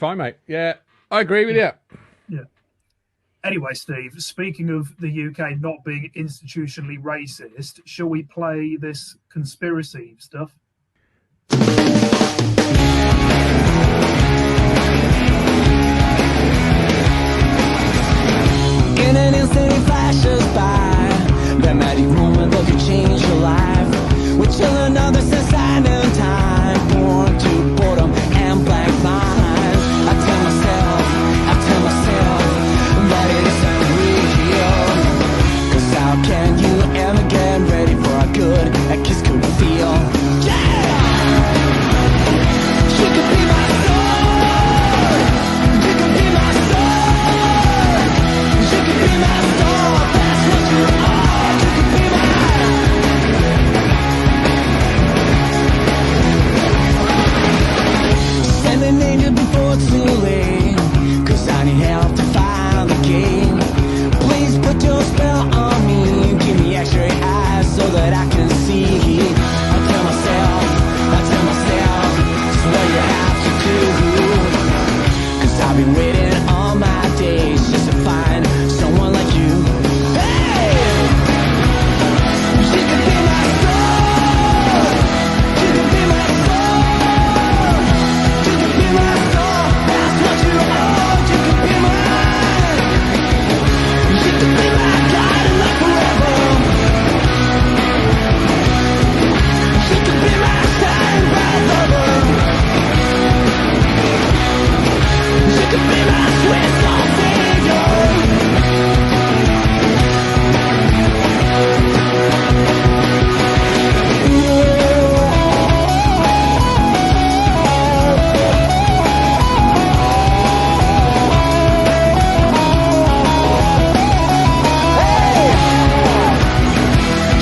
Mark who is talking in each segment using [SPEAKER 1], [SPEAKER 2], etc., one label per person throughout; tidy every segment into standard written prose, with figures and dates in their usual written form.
[SPEAKER 1] fine, mate. Yeah, I agree with you.
[SPEAKER 2] Yeah. Anyway, Steve, speaking of the UK not being institutionally racist, shall we play this conspiracy stuff?
[SPEAKER 3] In an instant it flashes by, that magic moment that could change your life. We're till another sense in time, born to boredom and blank lines. I tell myself that it isn't real. Cause how can you ever get ready for a good a kiss could feel? Yeah! She could be my soul. You could be my soul. You could be my soul. That's what you are. You could be mine. Send an angel before it's too late. Cause I need help to find the game. Please put your spell on me. Give me x-ray eyes so that I can see. I tell myself, it's what you have to do. Cause I've been waiting all my days just to find someone like you. Hey! You could be my soul. You could be my soul. You could be my soul. That's what you are. You could be mine. You could be my guide and love forever. You could be my shining bright lover. You could be my sweet soul savior.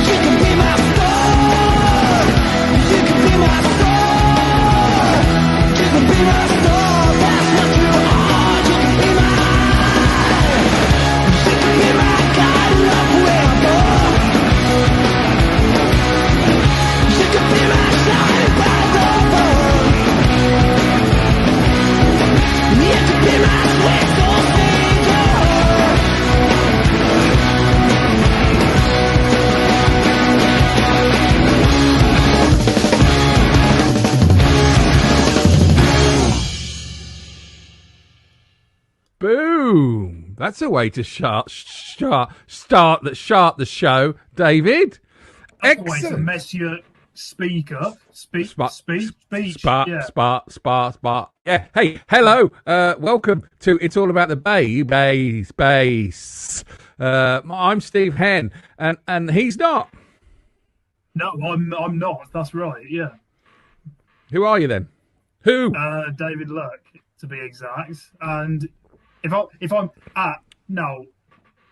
[SPEAKER 3] You could be my star. You could be my star. You could be my star. That's what you are. You could be mine. You could be my guide and love forever. You could be my shining bright lover. You could be my sweet soul savior.
[SPEAKER 1] Boom! That's a way to start the show, David.
[SPEAKER 2] That's the way to
[SPEAKER 1] Excellent.
[SPEAKER 2] mess your speaker. Speech.
[SPEAKER 1] Spark. Yeah. Hey, hello. Welcome to It's All About the Bass. I'm Steve Henn, and he's not.
[SPEAKER 2] No, I'm not. That's right. Yeah.
[SPEAKER 1] Who are you then? Who?
[SPEAKER 2] David Luck, to be exact. And if I'm no,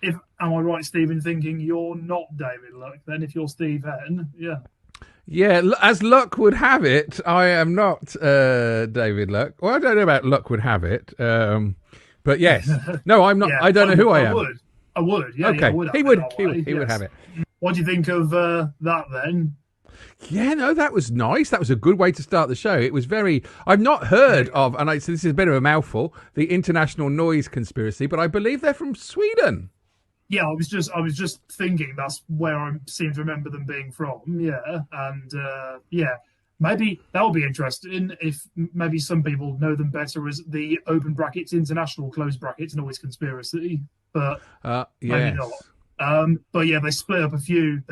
[SPEAKER 2] if am I right, Stephen, thinking you're not David Luck? Then if you're Steve Henn, yeah.
[SPEAKER 1] Yeah, as luck would have it, I am not David Luck. Well, I don't know about luck would have it, but yes. No, I'm not.
[SPEAKER 2] Yeah,
[SPEAKER 1] I don't know who I am.
[SPEAKER 2] I would. Yeah.
[SPEAKER 1] Okay,
[SPEAKER 2] Yeah, I would
[SPEAKER 1] he would have it.
[SPEAKER 2] What do you think of that then?
[SPEAKER 1] Yeah, no, that was nice. That was a good way to start the show. It was very. I've not heard of, and so this is a bit of a mouthful, the International Noise Conspiracy, but I believe they're from Sweden.
[SPEAKER 2] Yeah, I was just thinking that's where I seem to remember them being from. Yeah, and yeah, maybe that would be interesting if maybe some people know them better as the open brackets international closed brackets noise conspiracy, but maybe
[SPEAKER 1] yes.
[SPEAKER 2] not. But yeah, they split up a few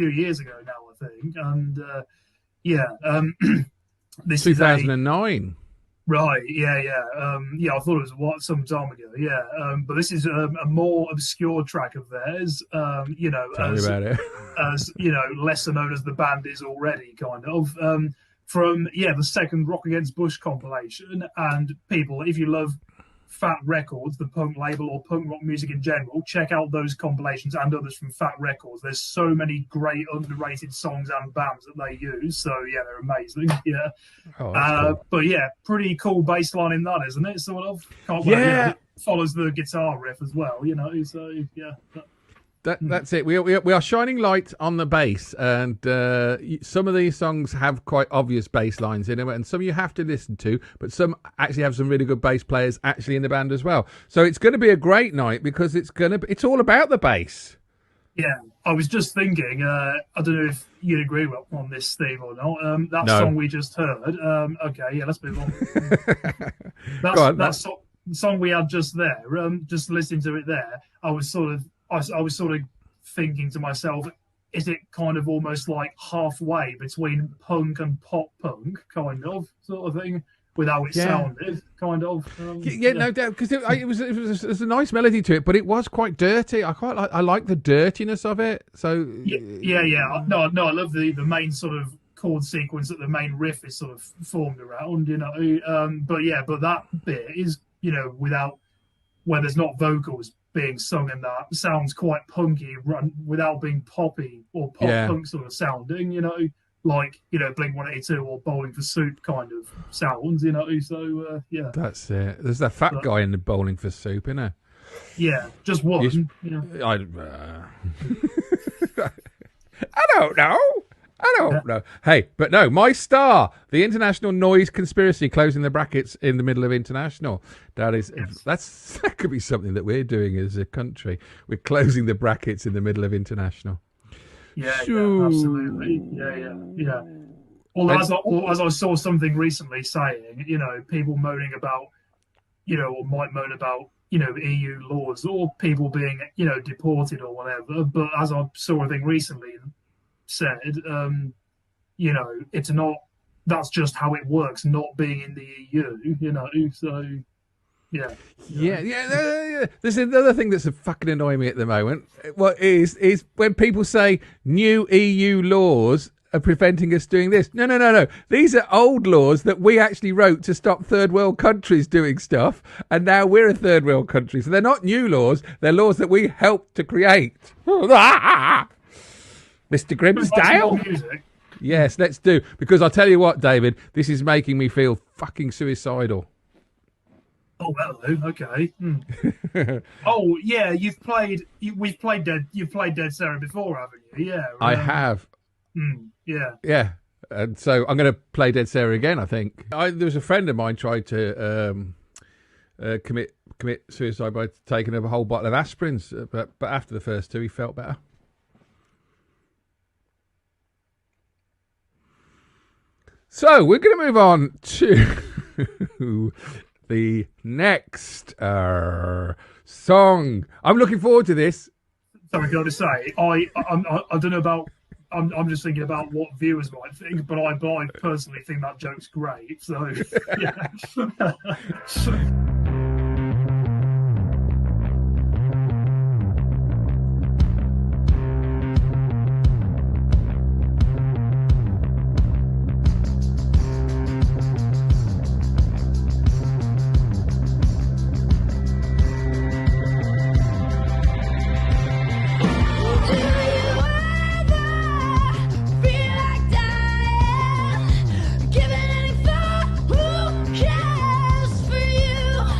[SPEAKER 2] years ago now, I think, and this
[SPEAKER 1] 2009.
[SPEAKER 2] Right, yeah. I thought it was some time ago, yeah. But this is a more obscure track of theirs,
[SPEAKER 1] Tell me about it.
[SPEAKER 2] as lesser known as the band is already, kind of. From the second Rock Against Bush compilation, and people, if you love Fat Records, the punk label, or punk rock music in general, check out those compilations and others from Fat Records. There's so many great underrated songs and bands that they use. So yeah, they're amazing. Yeah.
[SPEAKER 1] Oh, cool.
[SPEAKER 2] But yeah, pretty cool bass line in that, isn't it? Sort of. It follows the guitar riff as well, So yeah.
[SPEAKER 1] That's it. We are shining light on the bass, and some of these songs have quite obvious bass lines in them, and some you have to listen to, but some actually have some really good bass players actually in the band as well. So it's going to be a great night because it's all about the bass.
[SPEAKER 2] Yeah, I was just thinking. I don't know if you'd agree on this, Steve, or not. That
[SPEAKER 1] No.
[SPEAKER 2] song we just heard. Okay, yeah, let's move on. That song we had just there. Just listening to it there, I was sort of thinking to myself, is it kind of almost like halfway between punk and pop punk, kind of sort of thing, with how it sounded, kind of.
[SPEAKER 1] No doubt, because it was a nice melody to it, but it was quite dirty. I like the dirtiness of it. So
[SPEAKER 2] yeah. No, I love the main sort of chord sequence that the main riff is sort of formed around, but that bit is, without where there's not vocals being sung, and that sounds quite punky without being poppy or pop punk sort of sounding, like Blink-182 or Bowling for Soup kind of sounds, so yeah,
[SPEAKER 1] that's it. There's that fat guy in the Bowling for Soup, isn't there?
[SPEAKER 2] Yeah, just one.
[SPEAKER 1] I don't know. Hey, but no, my star, the International Noise Conspiracy, closing the brackets in the middle of international. That could be something that we're doing as a country. We're closing the brackets in the middle of international.
[SPEAKER 2] Yeah, absolutely. Yeah. Well, as I saw something recently saying, people moaning about, or might moan about, EU laws or people being, deported or whatever. But as I saw a thing recently said, it's not. That's just how it works. Not being in the EU, So yeah.
[SPEAKER 1] There's another thing that's fucking annoying me at the moment. What is when people say new EU laws are preventing us doing this. No. These are old laws that we actually wrote to stop third world countries doing stuff, and now we're a third world country. So they're not new laws. They're laws that we helped to create. Mr. Grimsdale? Yes, let's do. Because I'll tell you what, David, this is making me feel fucking suicidal.
[SPEAKER 2] Oh, hello. Okay. Oh, yeah. You've played Dead Sarah before, haven't you? Yeah.
[SPEAKER 1] I have.
[SPEAKER 2] Yeah.
[SPEAKER 1] Yeah. And so I'm going to play Dead Sarah again, I think. There was a friend of mine tried to commit suicide by taking a whole bottle of aspirins, but after the first two, he felt better. So we're going to move on to the next song. I'm looking forward to this.
[SPEAKER 2] Sorry, can I just say, I don't know about. I'm just thinking about what viewers might think, but I personally think that joke's great. So yeah.
[SPEAKER 4] Giving any thought, who cares for you?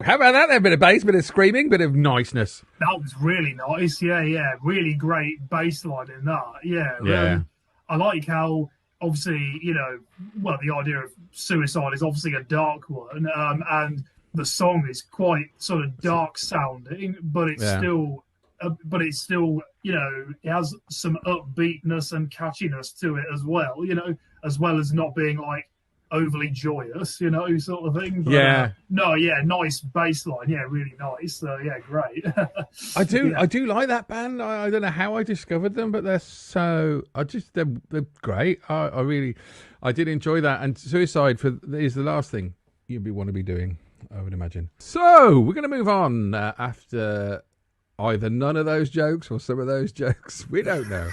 [SPEAKER 1] How about that then? Bit of bass, bit of screaming, bit of niceness.
[SPEAKER 2] That was really nice. Yeah. Really great bass line in that. Yeah.
[SPEAKER 1] Yeah.
[SPEAKER 2] I like how, obviously, well, the idea of suicide is obviously a dark one, and the song is quite sort of dark sounding, but it's still, it has some upbeatness and catchiness to it as well, as well as not being like overly joyous, sort of thing. But, nice bass line. Yeah, really nice. Yeah, great.
[SPEAKER 1] I do like that band. I don't know how I discovered them, but they're great. I did enjoy that. And Suicide is the last thing you'd want to be doing, I would imagine. So we're going to move on after either none of those jokes or some of those jokes. We don't know.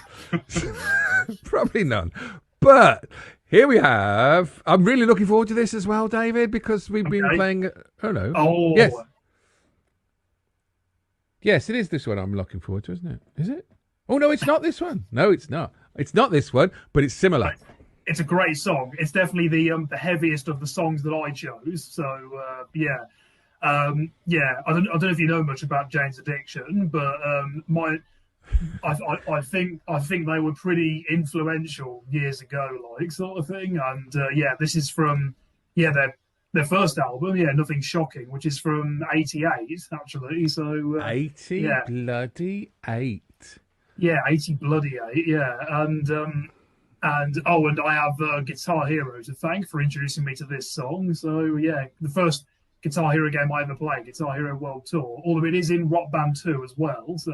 [SPEAKER 1] Probably none. But here we have. I'm really looking forward to this as well, David, because we've been playing. Oh no!
[SPEAKER 2] Oh
[SPEAKER 1] yes, yes, it is this one. I'm looking forward to, isn't it? Is it? Oh no, it's not this one. No, it's not. It's not this one, but it's similar.
[SPEAKER 2] It's a great song. It's definitely the heaviest of the songs that I chose. So yeah. I don't know if you know much about Jane's Addiction, but I think they were pretty influential years ago, like sort of thing. And this is from their first album, Nothing Shocking, which is from '88 actually. So
[SPEAKER 1] 80 bloody 8.
[SPEAKER 2] Yeah, 80 bloody 8. Yeah, and I have Guitar Hero to thank for introducing me to this song. So yeah, the first Guitar Hero game I ever played, Guitar Hero World Tour, although it is in Rock Band 2 as well. So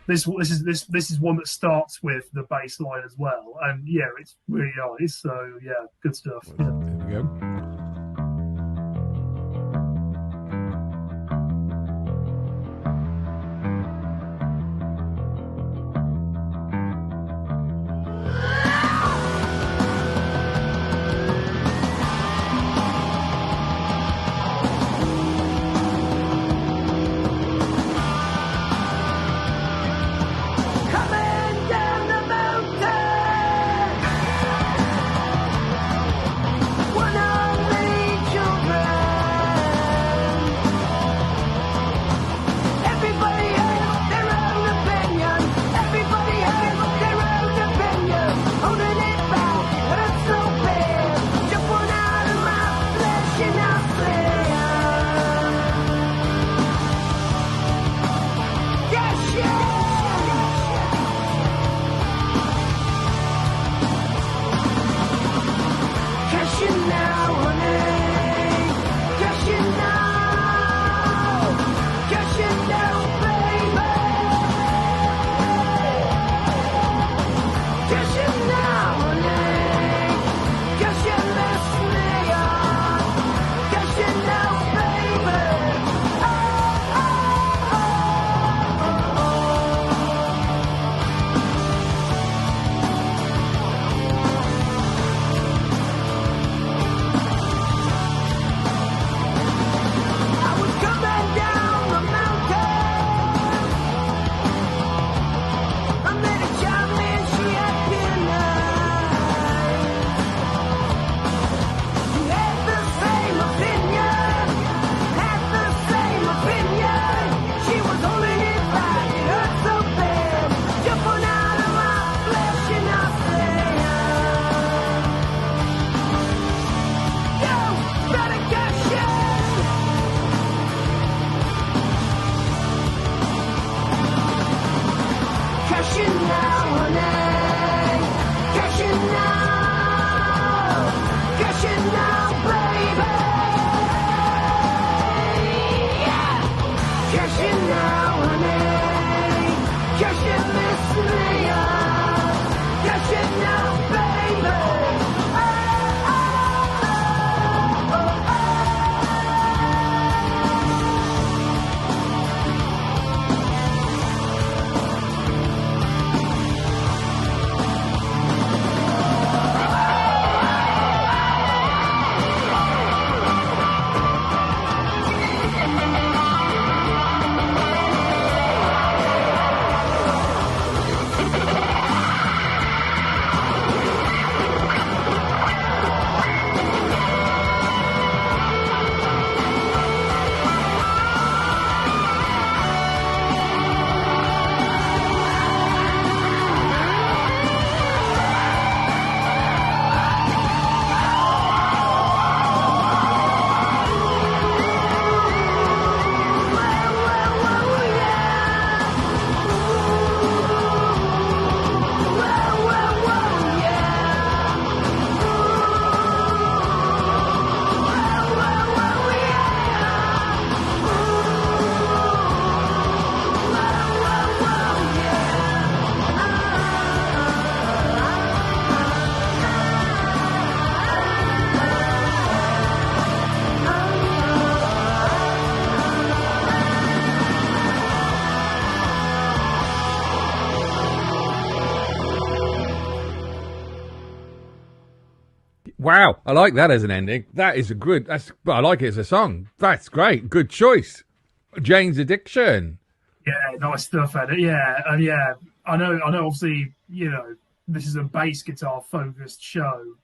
[SPEAKER 2] this is one that starts with the bass line as well, and it's really nice. So good stuff.
[SPEAKER 1] There we go.
[SPEAKER 3] One Cash in now, honey. Cash in this layer. Cash in now, baby.
[SPEAKER 1] Wow, I like that as an ending. That is a good. I like it as a song. That's great. Good choice. Jane's Addiction.
[SPEAKER 2] Yeah, nice stuff, Ed. Yeah, and yeah, I know. Obviously, this is a bass guitar focused show,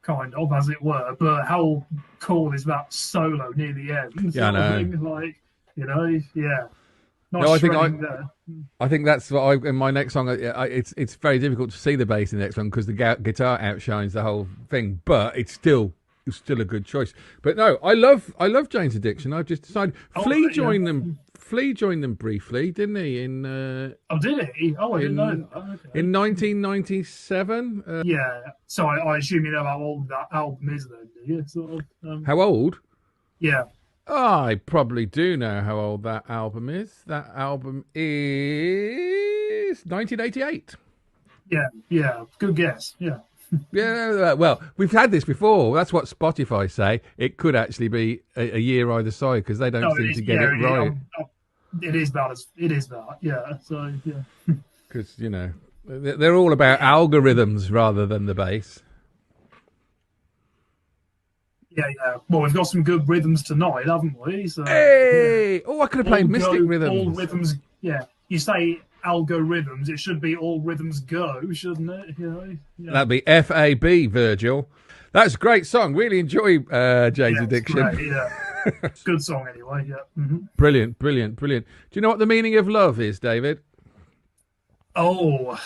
[SPEAKER 2] kind of, as it were. But how cool is that solo near the end?
[SPEAKER 1] Yeah, I know.
[SPEAKER 2] Like, yeah. Nice
[SPEAKER 1] No,
[SPEAKER 2] there.
[SPEAKER 1] I think that's what in my next song. It's very difficult to see the bass in the next one because the guitar outshines the whole thing. But it's still a good choice. But no, I love Jane's Addiction. I've just decided Flea joined them. Flea joined them briefly, didn't he? In
[SPEAKER 2] did he? Oh, I didn't know that. Okay.
[SPEAKER 1] In 1997.
[SPEAKER 2] Yeah. So I assume you know how old that album is, then, do you? Sort of.
[SPEAKER 1] How old?
[SPEAKER 2] Yeah.
[SPEAKER 1] I probably do know how old that album is. That album is 1988.
[SPEAKER 2] Yeah. Good guess. Yeah.
[SPEAKER 1] Yeah, well, we've had this before. That's what Spotify say. It could actually be a year either side because they don't seem to get it right.
[SPEAKER 2] It is that. Yeah. So yeah.
[SPEAKER 1] Because they're all about algorithms rather than the bass.
[SPEAKER 2] Yeah. Well, we've got some good rhythms tonight, haven't we? So,
[SPEAKER 1] hey! Yeah. Oh, I could have played Mystic Rhythms.
[SPEAKER 2] All rhythms, yeah. You say algorithms, it should be all rhythms go, shouldn't it? Yeah.
[SPEAKER 1] That'd be FAB, Virgil. That's a great song. Really enjoy Jane's Addiction.
[SPEAKER 2] Great, yeah. Good song anyway, yeah. Mm-hmm.
[SPEAKER 1] Brilliant. Do you know what the meaning of love is, David?
[SPEAKER 2] Oh...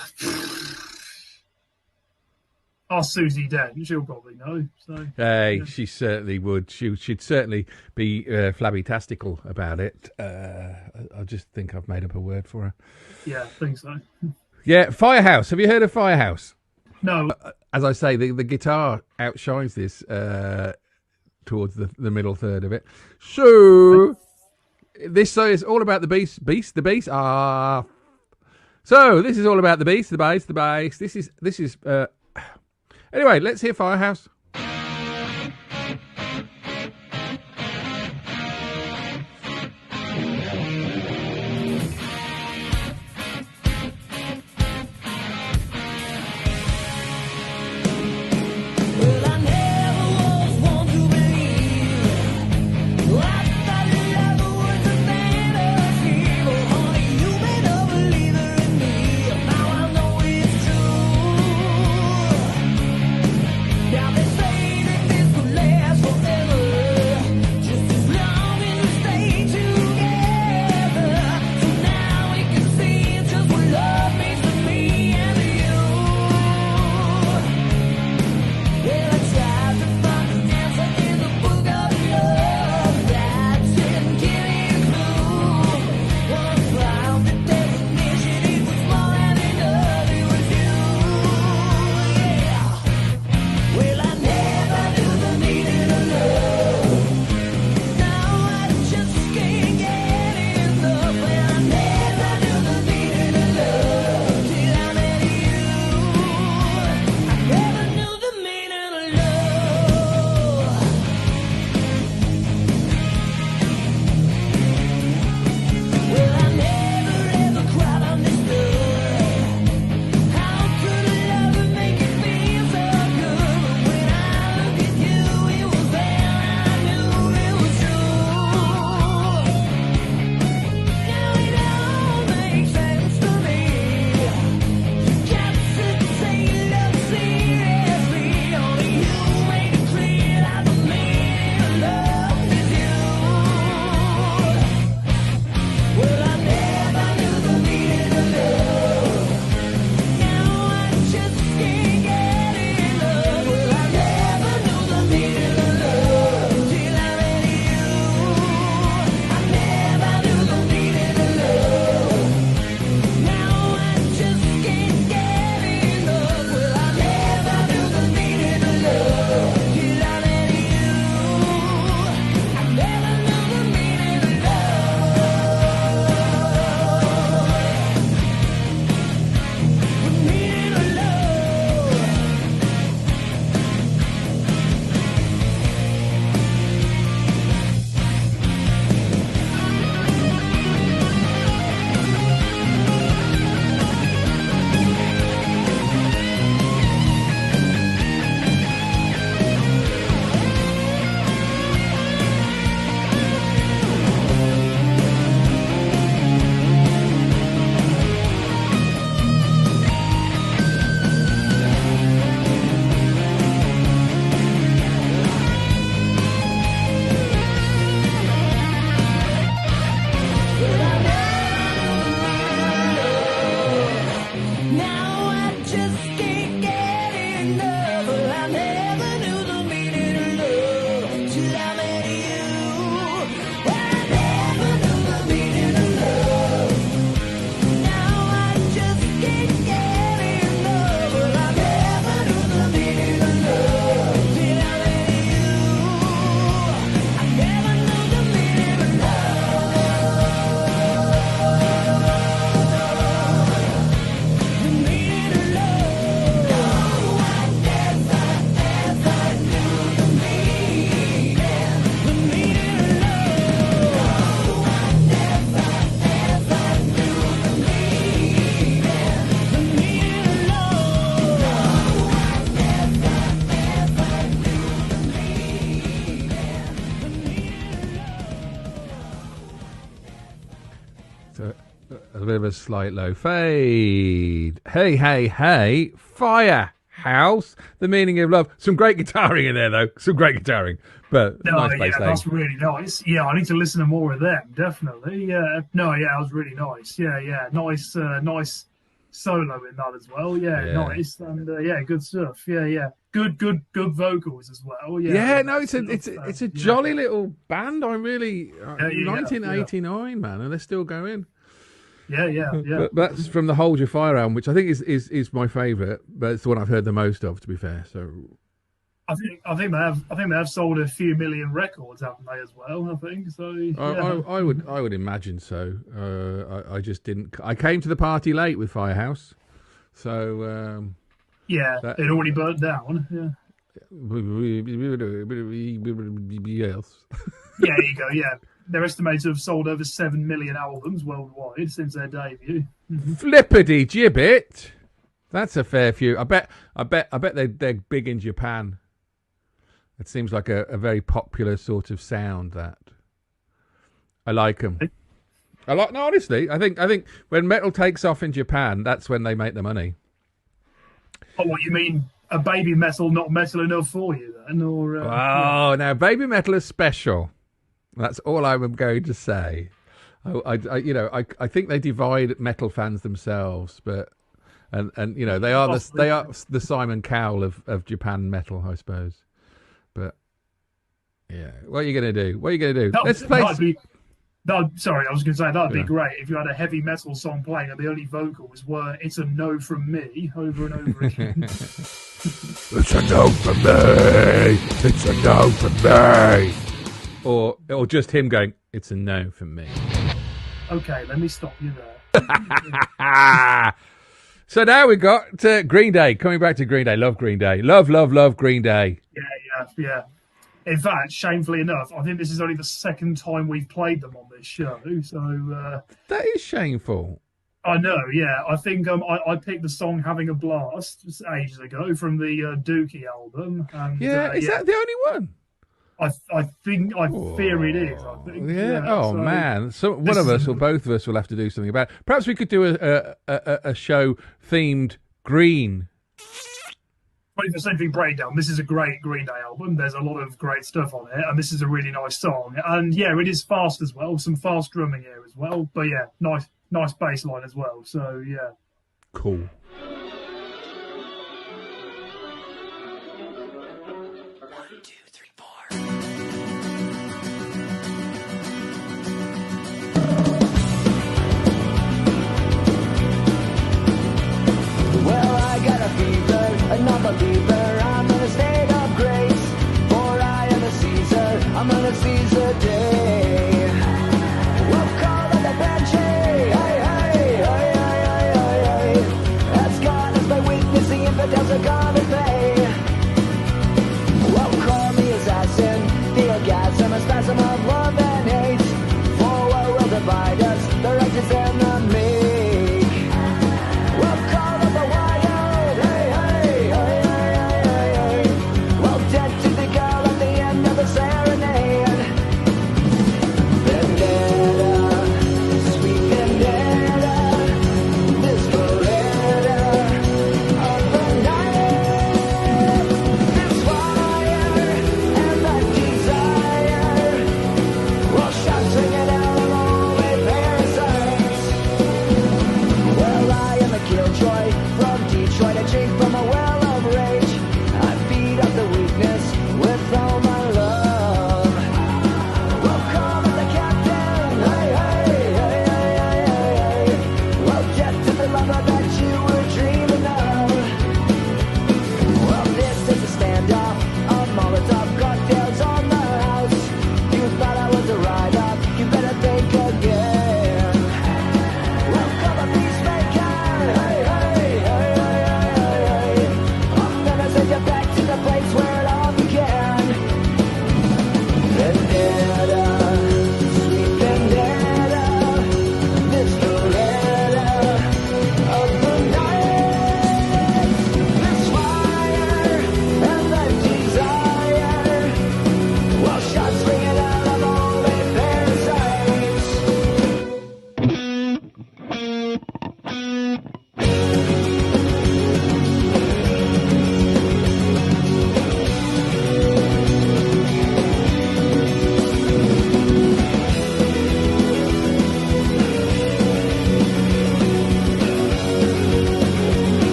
[SPEAKER 2] Ask Susie Dent, she'll probably know. So,
[SPEAKER 1] hey, she certainly would. She'd certainly be flabby-tastical about it. I just think I've made up a word for her.
[SPEAKER 2] Yeah, I think so.
[SPEAKER 1] Yeah, Firehouse. Have you heard of Firehouse?
[SPEAKER 2] No.
[SPEAKER 1] As I say, the guitar outshines this towards the middle third of it. So, this song is all about the bass. The bass. So, this is all about the bass, the bass. This is. Anyway, let's hear Firehouse.
[SPEAKER 3] Now this
[SPEAKER 1] So, a bit of a slight low fade. Hey, hey, hey, Firehouse. The meaning of love. Some great guitaring in there, though. Some great guitaring. But nice bass line.
[SPEAKER 2] That's really nice. Yeah, I need to listen to more of them. Definitely. Yeah. No, yeah, it was really nice. Yeah, yeah, nice solo in that as well. Yeah, nice and yeah, good stuff. Yeah, yeah, good vocals as well. Yeah.
[SPEAKER 1] Yeah, no, it's a jolly little band. I'm really 1989, man, and they're still going.
[SPEAKER 2] Yeah.
[SPEAKER 1] But that's from the Hold Your Fire album, which I think is my favourite, but it's the one I've heard the most of, to be fair. So
[SPEAKER 2] I think they have sold a few million records, haven't they, as well? I think so. Yeah.
[SPEAKER 1] I would imagine so. I just didn't. I came to the party late with Firehouse, so
[SPEAKER 2] yeah, it already burnt down. Yeah.
[SPEAKER 1] Yes.
[SPEAKER 2] Yeah, there you go. Yeah, they're estimated to have sold over 7 million albums worldwide since their debut.
[SPEAKER 1] Flippity gibbet! That's a fair few. I bet they're big in Japan. It seems like a very popular sort of sound. That I like them. No, honestly, I think when metal takes off in Japan, that's when they make the money.
[SPEAKER 2] Oh, what you mean? A baby metal not metal enough for you then, or?
[SPEAKER 1] Now baby metal is special. That's all I'm going to say. I think they divide metal fans themselves, but and they are the Simon Cowell of Japan metal, I suppose. But yeah, what are you going to do? Let's play.
[SPEAKER 2] Sorry, I was going to say that'd be great if you had a heavy metal song playing and the only vocals were "It's a no from me" over and over again.
[SPEAKER 1] It's a no from me. It's a no from me. Or just him going, "It's a no from me."
[SPEAKER 2] Okay, let me stop you there.
[SPEAKER 1] So now we got Green Day. Coming back to Green Day. Love Green Day. Love Green Day.
[SPEAKER 2] Yeah. In fact, shamefully enough, I think this is only the second time we've played them on this show. So
[SPEAKER 1] that is shameful.
[SPEAKER 2] I know. Yeah, I think I picked the song "Having a Blast" ages ago from the Dookie album. And,
[SPEAKER 1] is that the only one?
[SPEAKER 2] I fear it is. I think.
[SPEAKER 1] Yeah. Man. So one of us or both of us will have to do something about it. Perhaps we could do a show themed green.
[SPEAKER 2] 21st Century Breakdown. This is a great Green Day album. There's a lot of great stuff on it, and this is a really nice song. And yeah, it is fast as well. Some fast drumming here as well. But yeah, nice bass line as well. So yeah.
[SPEAKER 1] Cool.
[SPEAKER 3] A non-believer, I'm in a state of grace, for I am a Caesar, I'm in a Caesar day. We'll call it a banshee, hey, hey, hey, hey, hey, hey, hey. That's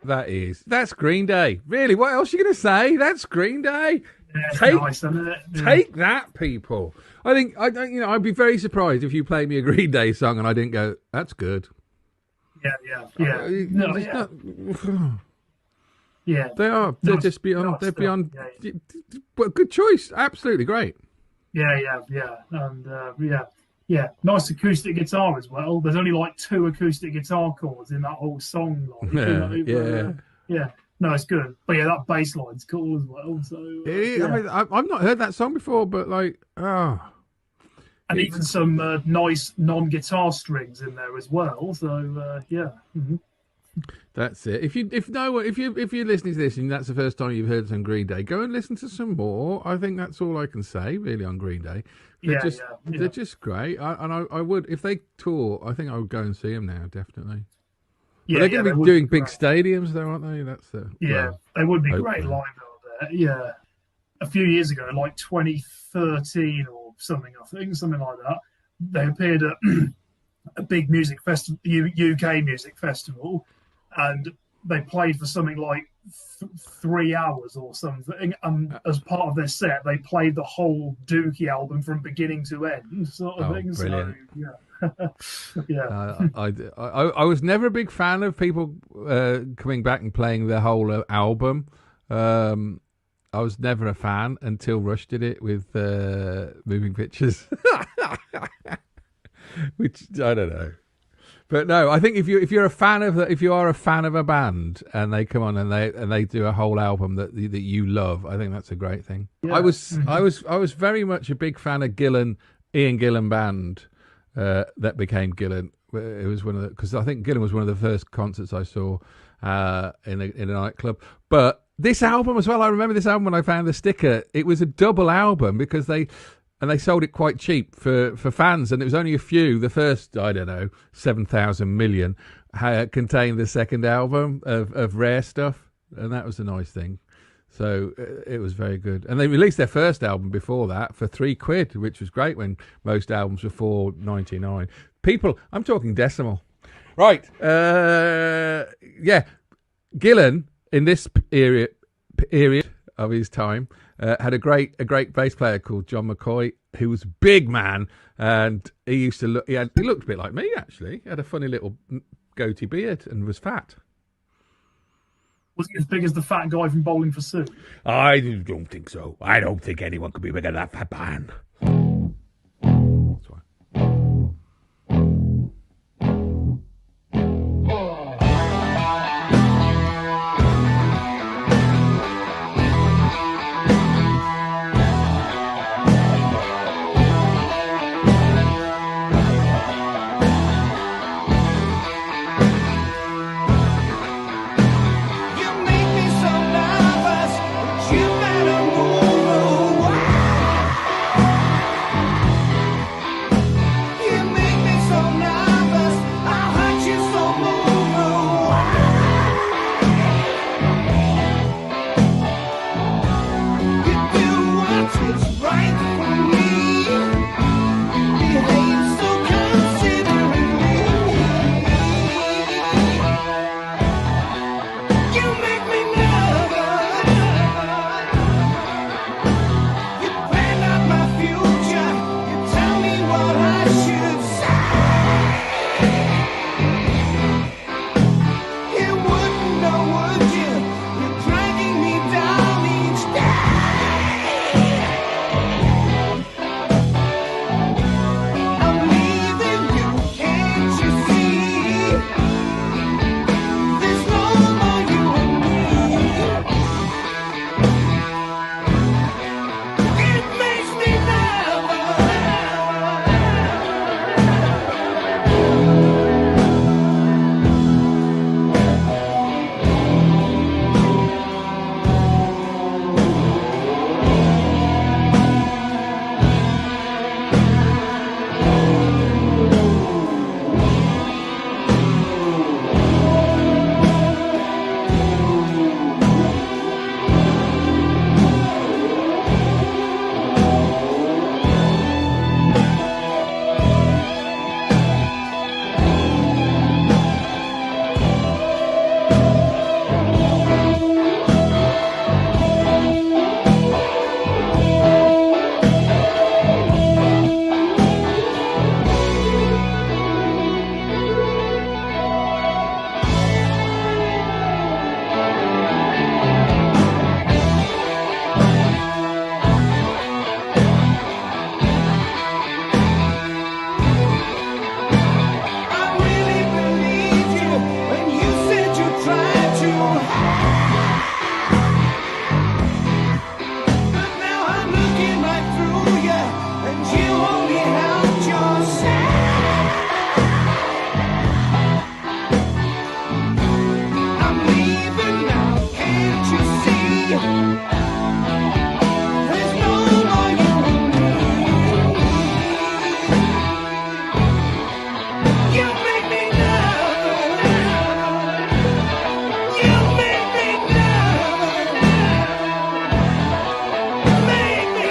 [SPEAKER 1] That's Green Day. Really, what else are you going to say? That's Green Day.
[SPEAKER 2] Yeah, it's
[SPEAKER 1] Take,
[SPEAKER 2] nice, isn't it? Yeah.
[SPEAKER 1] take that, people. I'd be very surprised if you played me a Green Day song and I didn't go, that's good.
[SPEAKER 2] Yeah. No, yeah. Yeah.
[SPEAKER 1] They are. They're
[SPEAKER 2] Nice,
[SPEAKER 1] just beyond.
[SPEAKER 2] nice
[SPEAKER 1] They're
[SPEAKER 2] stuff.
[SPEAKER 1] beyond.
[SPEAKER 2] Yeah.
[SPEAKER 1] Well, good choice. Absolutely great.
[SPEAKER 2] Yeah, and yeah. Nice acoustic guitar as well. There's only like 2 acoustic guitar chords in that whole song. Like, yeah. No, it's good. But yeah, that bass line's cool as well. So
[SPEAKER 1] I mean, I've not heard that song before, but like,
[SPEAKER 2] and even some nice non-guitar strings in there as well. So yeah. Mm-hmm.
[SPEAKER 1] That's it. If you're listening to this and that's the first time you've heard some Green Day, go and listen to some more. I think that's all I can say really on Green Day. They're just great. I would, if they tour, I think I would go and see them now, definitely.
[SPEAKER 2] Yeah,
[SPEAKER 1] but they're going to be doing big stadiums though, aren't they? That's
[SPEAKER 2] they would be great live out there. Yeah, a few years ago, like 2013 or something, I think, something like that. They appeared at a big music festival, UK music festival, and they played for something like 3 hours or something. And as part of their set, they played the whole Dookie album from beginning to end, sort of thing.
[SPEAKER 1] Brilliant.
[SPEAKER 2] So, yeah.
[SPEAKER 1] I was never a big fan of people coming back and playing the whole album. I was never a fan until Rush did it with Moving Pictures, which I don't know. But no, I think if you are a fan of a band and they come on and they do a whole album that you love, I think that's a great thing. Yeah. I was very much a big fan of Ian Gillan band that became Gillan. It was because I think Gillan was one of the first concerts I saw in a nightclub. But this album as well, I remember this album when I found the sticker. It was a double album because they sold it quite cheap for fans, and it was only a few. The first, I don't know, 7,000 million contained the second album of rare stuff, and that was a nice thing. So it was very good. And they released their first album before that for £3, which was great when most albums were $4.99. People, I'm talking decimal. Right. Gillan, in this period of his time, had a great bass player called John McCoy, who was a big man, and he used to look. He looked a bit like me actually. He had a funny little goatee beard and was fat.
[SPEAKER 2] Was he as big as the fat guy from Bowling for Soup?
[SPEAKER 1] I don't think so. I don't think anyone could be bigger than that fat man. That's why.
[SPEAKER 3] There's nobody for me. You make me nervous. You make me nervous. Make me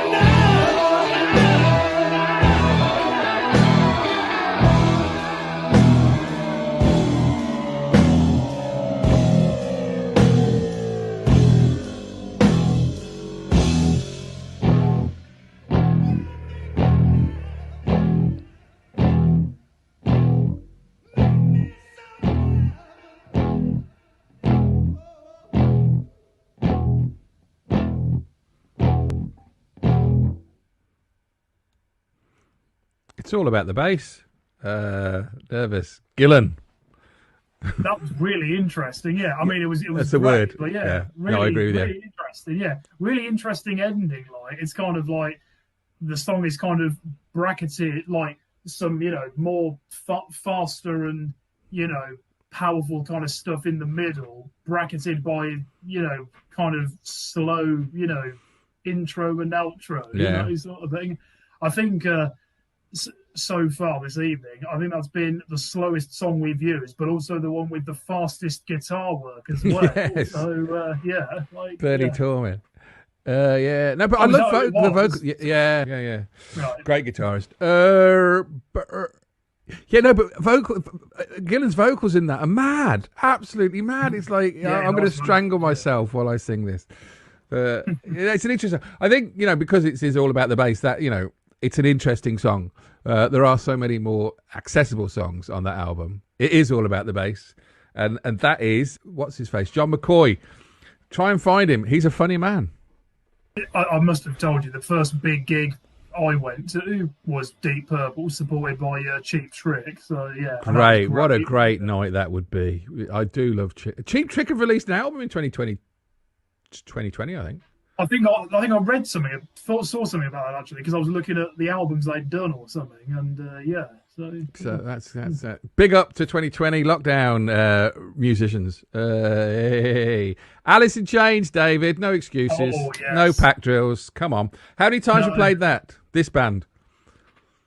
[SPEAKER 1] It's all about the bass. Nervous. Gillen.
[SPEAKER 2] That was really interesting. Yeah, I mean, it was.
[SPEAKER 1] That's the
[SPEAKER 2] great,
[SPEAKER 1] word.
[SPEAKER 2] But yeah,
[SPEAKER 1] Yeah.
[SPEAKER 2] really,
[SPEAKER 1] No, I agree with you.
[SPEAKER 2] really interesting. Yeah, really interesting ending. Like it's kind of like the song is kind of bracketed, like some more faster and powerful kind of stuff in the middle, bracketed by kind of slow intro and outro.
[SPEAKER 1] Yeah.
[SPEAKER 2] Sort of thing. I think. So far this evening, I think that's been the slowest song we've used, but also the one with the fastest guitar work as well.
[SPEAKER 1] Yes.
[SPEAKER 2] So like
[SPEAKER 1] Bernie Torment. Yeah. No, but I love the vocal. Yeah.
[SPEAKER 2] Right.
[SPEAKER 1] Great guitarist. Yeah, no, but Gillen's vocals in that are mad, absolutely mad. It's like I'm going to strangle myself while I sing this. It's an interesting. I think because it is all about the bass. That it's an interesting song. There are so many more accessible songs on that album. It is all about the bass, and that is what's his face, John McCoy. Try and find him. He's a funny man.
[SPEAKER 2] I must have told you the first big gig I went to was Deep Purple, supported by Cheap Trick. So yeah,
[SPEAKER 1] great. What a great night that would be. I do love Cheap Trick. Have released an album in 2020, I think.
[SPEAKER 2] I think I read something, saw something about it actually, because I was looking at the albums they'd done or something, and
[SPEAKER 1] So that's big up to 2020 lockdown musicians. Hey. Alice in Chains, David. No excuses.
[SPEAKER 2] Oh, yes.
[SPEAKER 1] No pack drills. Come on. How many times you played that? This band?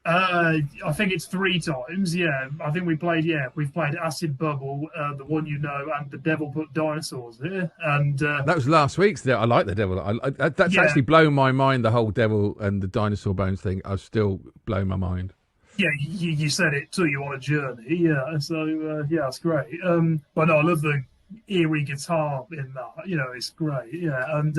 [SPEAKER 2] I think it's 3 times. Yeah, I think we've played Acid Bubble, the one and The Devil Put Dinosaurs here, and
[SPEAKER 1] that was last week's. I like The Devil. That's actually blown my mind. The whole Devil and the Dinosaur Bones thing. I've still blown my mind.
[SPEAKER 2] Yeah, you said it took you on a journey. Yeah, so it's great. But no, I love the eerie guitar in that. It's great. Yeah, and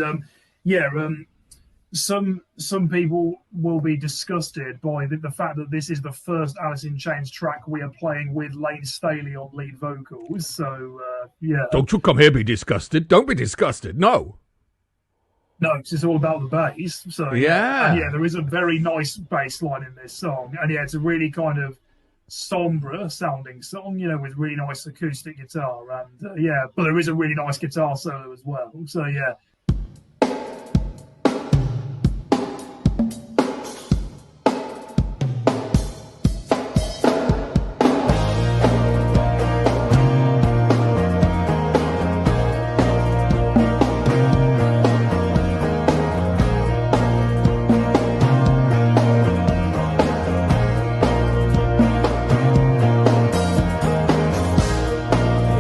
[SPEAKER 2] some people will be disgusted by the fact that this is the first Alice in Chains track we are playing with Lane Staley on lead vocals. So
[SPEAKER 1] Don't you come here be disgusted. Don't be disgusted. No.
[SPEAKER 2] No, it's all about the bass. So
[SPEAKER 1] yeah,
[SPEAKER 2] and there is a very nice bass line in this song, and it's a really kind of sombre sounding song, with really nice acoustic guitar, and but there is a really nice guitar solo as well. So yeah.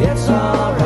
[SPEAKER 3] It's alright.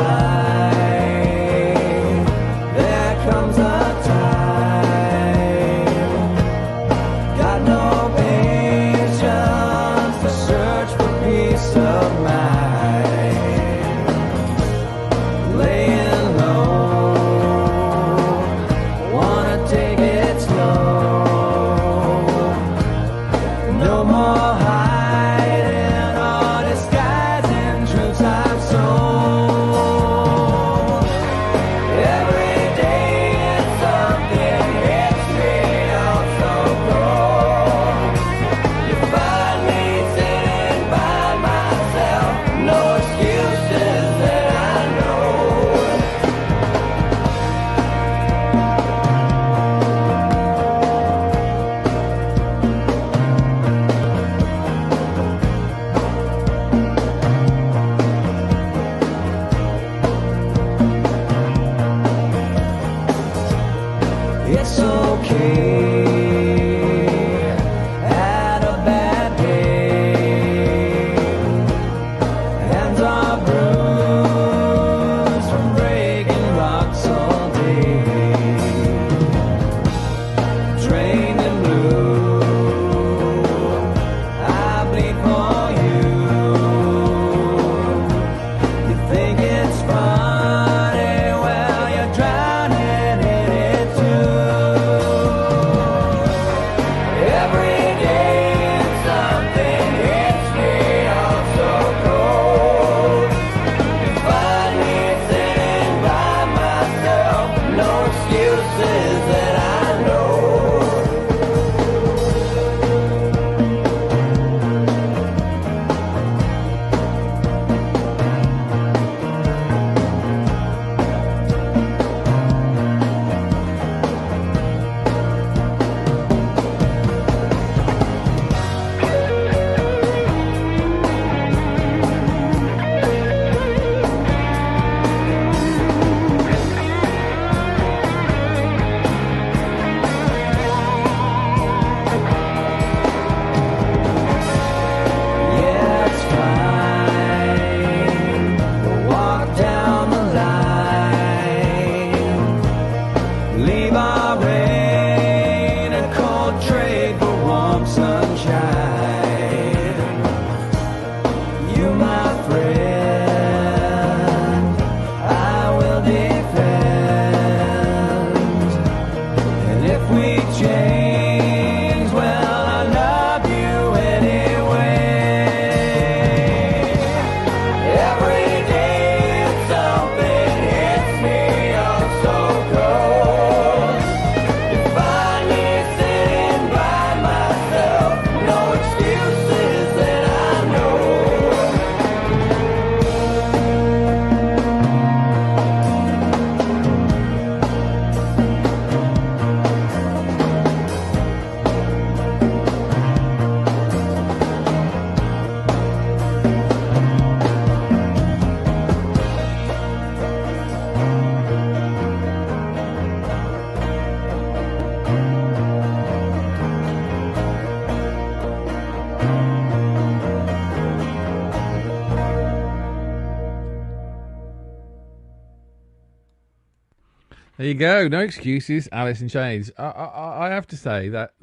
[SPEAKER 1] There you go. No excuses. Alice in Chains. I have to say that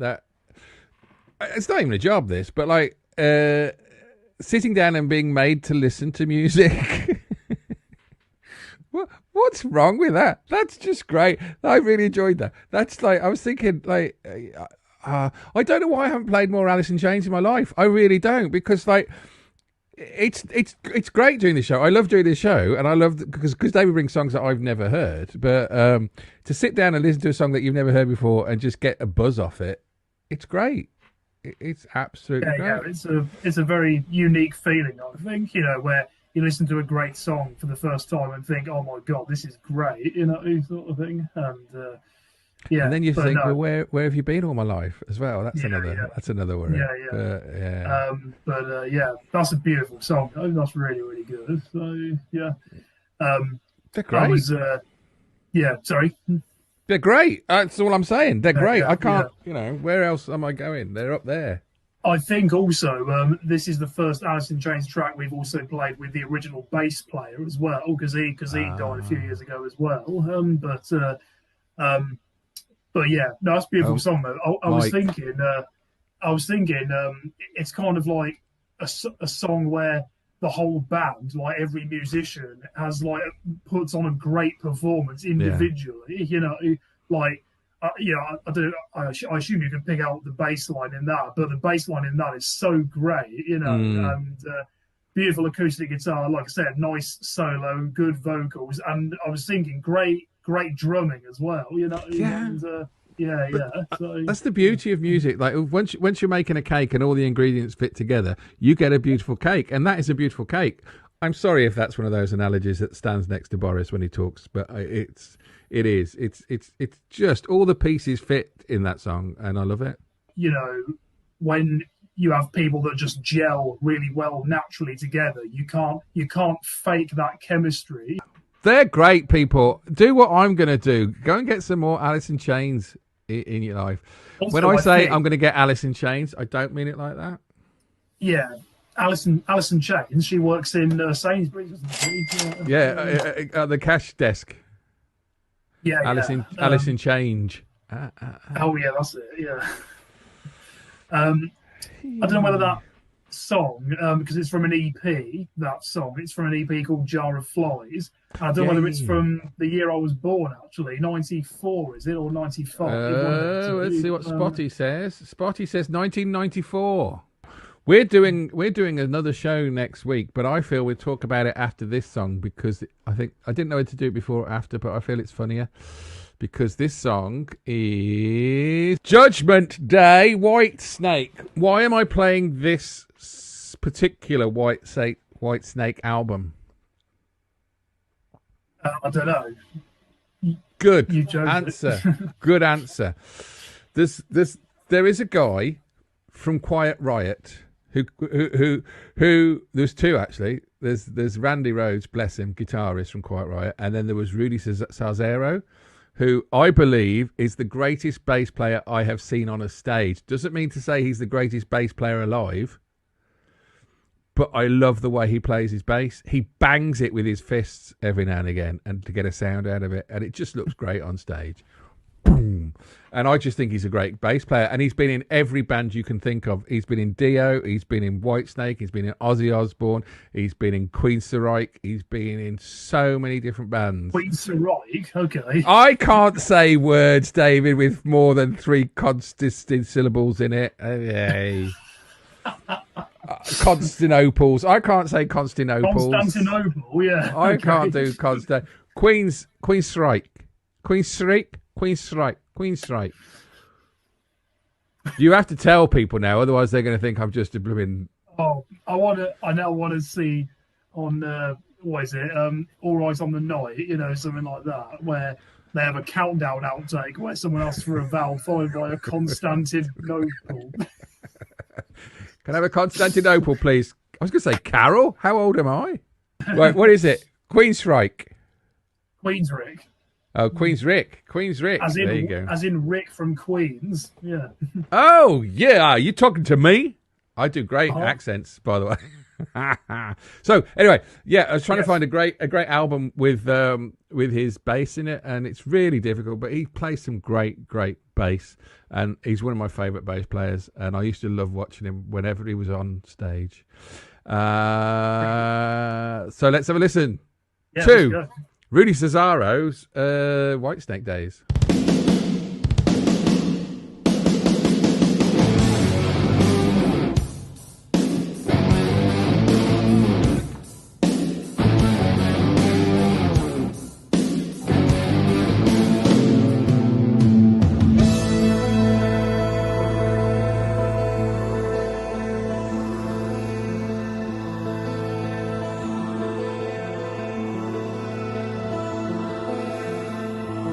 [SPEAKER 1] it's not even a job. This, but like sitting down and being made to listen to music. What's wrong with that? That's just great. I really enjoyed that. That's like I was thinking like. I don't know why I haven't played more Alice in Chains in my life. I really don't, because like it's great doing this show. I love doing this show, and I love because David brings songs that I've never heard. But to sit down and listen to a song that you've never heard before and just get a buzz off it, it's great. It's absolutely great.
[SPEAKER 2] Yeah, it's a very unique feeling. I think where you listen to a great song for the first time and think, "Oh my god, this is great," sort of thing, and. Yeah,
[SPEAKER 1] and then you think, well, where have you been all my life as well? That's another worry.
[SPEAKER 2] Yeah. That's a beautiful song. That's really, really good. So yeah,
[SPEAKER 1] they're great.
[SPEAKER 2] Sorry.
[SPEAKER 1] They're great. That's all I'm saying. They're great.
[SPEAKER 2] Yeah,
[SPEAKER 1] I can't. Where else am I going? They're up there.
[SPEAKER 2] I think also this is the first Alice in Chains track we've also played with the original bass player as well, because he died a few years ago as well. But yeah, no, that's a beautiful song though. I was thinking, it's kind of like a song where the whole band, like every musician, has like puts on a great performance individually. I assume you can pick out the bass line in that, but the bass line in that is so great, and beautiful acoustic guitar, like I said, nice solo, good vocals, and I was thinking great drumming as well, So,
[SPEAKER 1] that's the beauty of music. Like once you're making a cake and all the ingredients fit together, you get a beautiful cake, and that is a beautiful cake. I'm sorry if that's one of those analogies that stands next to Boris when he talks, but it's just all the pieces fit in that song, and I love it.
[SPEAKER 2] When you have people that just gel really well naturally together, you can't fake that chemistry.
[SPEAKER 1] They're great people. Do what I'm going to do. Go and get some more Alice in Chains in your life. Also, when I say I'm going to get Alice in Chains, I don't mean it like that.
[SPEAKER 2] Yeah, Alice in Chains. She works in Sainsbury's, doesn't she?
[SPEAKER 1] At the cash desk.
[SPEAKER 2] Yeah,
[SPEAKER 1] Alice in Change.
[SPEAKER 2] Oh yeah, that's it. Yeah. I don't know whether that song, because it's from an EP. That song, it's from an EP called Jar of Flies. I don't know whether it's from the year I was born. Actually, 94 is it, or 95?
[SPEAKER 1] Let's see what Spotty says. Spotty says 1994. We're doing another show next week, but I feel we'll talk about it after this song, because I didn't know how to do it before or after, but I feel it's funnier. Because this song is Judgment Day, White Snake. Why am I playing this particular White Snake album?
[SPEAKER 2] I don't know.
[SPEAKER 1] Good answer. Good answer. There is a guy from Quiet Riot who there's two actually. There's Randy Rhoads, bless him, guitarist from Quiet Riot, and then there was Rudy Salzero, who I believe is the greatest bass player I have seen on a stage. Doesn't mean to say he's the greatest bass player alive, but I love the way he plays his bass. He bangs it with his fists every now and again, and to get a sound out of it, and it just looks great on stage. Boom. And I just think he's a great bass player, and he's been in every band you can think of. He's been in Dio, he's been in Whitesnake, he's been in Ozzy Osbourne, he's been in Queen Sirike, he's been in so many different bands.
[SPEAKER 2] Queen Sirike, okay.
[SPEAKER 1] I can't say words, David, with more than 3 constant syllables in it. Hey. Constantinople's. I can't say Constantinople's.
[SPEAKER 2] Constantinople, yeah.
[SPEAKER 1] I can't do Constant. Queen Sirike. Queen Sirike. Queen Strike. You have to tell people now, otherwise they're going to think I'm just a blooming.
[SPEAKER 2] Oh, I now want to see on what is it? All Right on the Night, something like that, where they have a countdown outtake where someone asks for a vowel followed by a Constantinople.
[SPEAKER 1] Can I have a Constantinople, please? I was going to say Carol. How old am I? Right, what is it? Queensryche.
[SPEAKER 2] Queensryche.
[SPEAKER 1] Oh, Queensryche. There you go.
[SPEAKER 2] As in Rick from Queens. Yeah.
[SPEAKER 1] Oh, yeah. Are you talking to me? I do great accents, by the way. So anyway, yeah, I was trying to find a great album with his bass in it, and it's really difficult. But he plays some great bass, and he's one of my favourite bass players. And I used to love watching him whenever he was on stage. So let's have a listen to Rudy Cesaro's Whitesnake Days.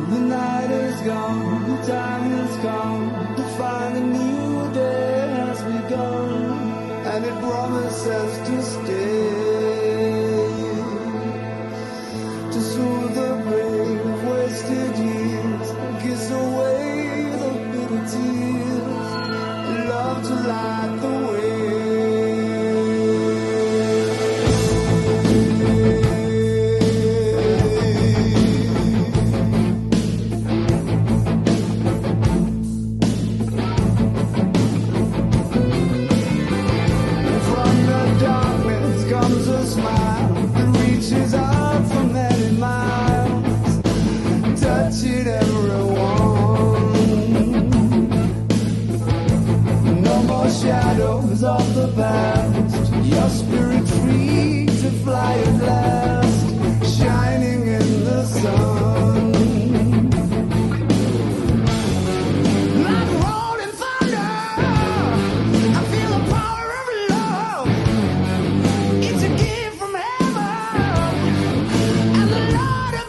[SPEAKER 3] The night is gone, the time has come to find a new day has begun, and it promises to stay, to soothe the pain of wasted years, kiss away the bitter tears, love to light the way. Shadows of the past, your spirit free to fly at last, shining in the sun. Like rolling thunder, I feel the power of love. It's a gift from heaven, and the Lord you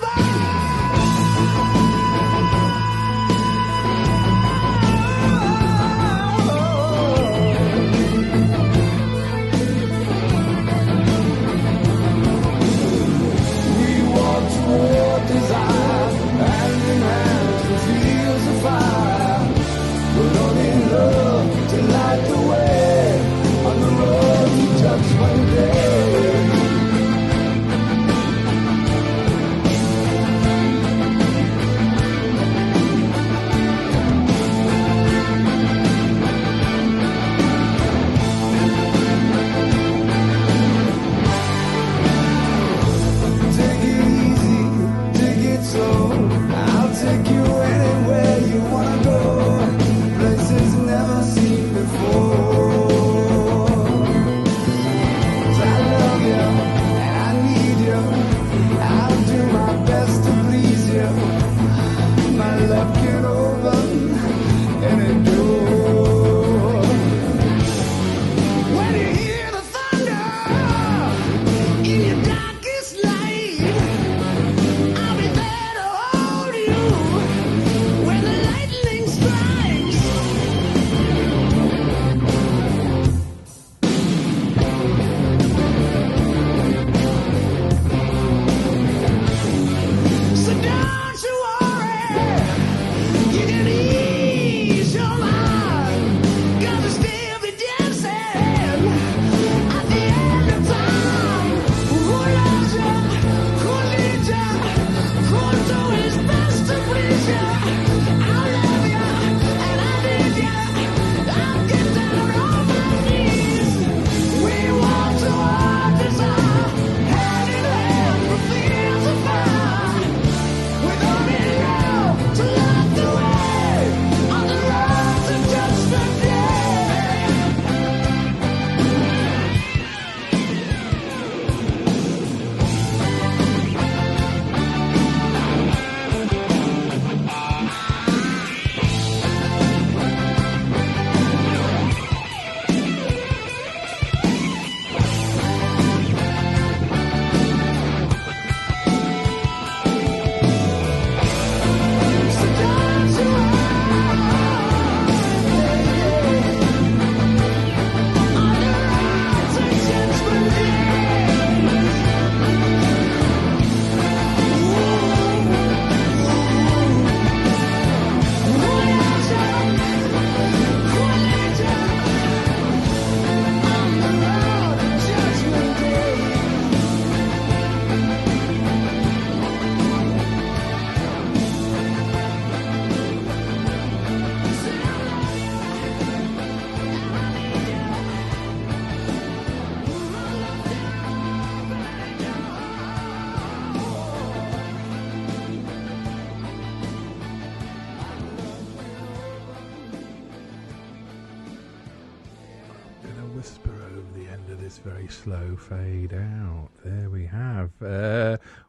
[SPEAKER 1] very slow fade out. There we have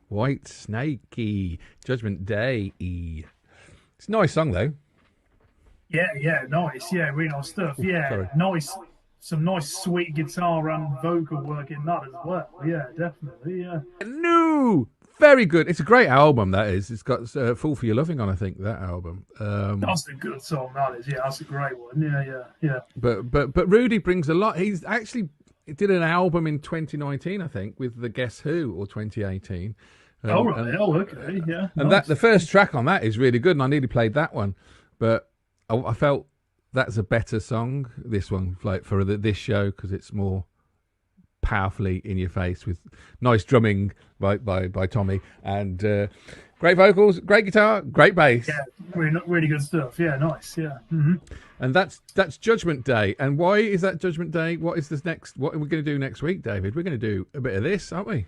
[SPEAKER 1] White Snakey, Judgment Day. It's a nice song though.
[SPEAKER 2] Yeah, nice. Yeah, really nice stuff. Yeah,
[SPEAKER 1] sorry.
[SPEAKER 2] nice. Some nice sweet guitar and vocal work in that as well. Yeah, definitely. Yeah.
[SPEAKER 1] No, very good. It's a great album. That is. It's got "Fool for Your Loving" on. I think that album.
[SPEAKER 2] That's a good song. That is. Yeah, that's a great one. Yeah.
[SPEAKER 1] But Rudy brings a lot. He's actually did an album in 2019, I think, with the Guess Who, or 2018.
[SPEAKER 2] Right. Okay. Yeah.
[SPEAKER 1] And
[SPEAKER 2] nice.
[SPEAKER 1] the first track on that is really good, and I nearly played that one, but I felt that's a better song. This one, like for this show, because it's more powerfully in your face with nice drumming by Tommy and great vocals, great guitar, great bass.
[SPEAKER 2] Yeah, really good stuff. Yeah, nice. Yeah. Mm-hmm.
[SPEAKER 1] And that's Judgment Day. And why is that Judgment Day? What is this next? What are we going to do next week, David? We're going to do a bit of this, aren't we?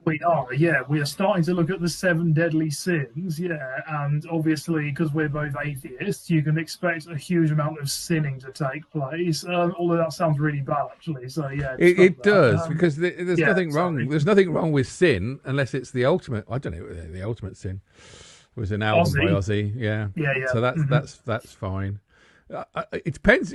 [SPEAKER 2] We are, yeah. We are starting to look at the 7 deadly sins, yeah. And obviously, because we're both atheists, you can expect a huge amount of sinning to take place. Although that sounds really bad, actually. So yeah,
[SPEAKER 1] it does, because there's nothing wrong.
[SPEAKER 2] Sorry.
[SPEAKER 1] There's nothing wrong with sin unless it's the ultimate. I don't know. The ultimate sin was an album by Ozzy. Yeah. So that's fine. It depends.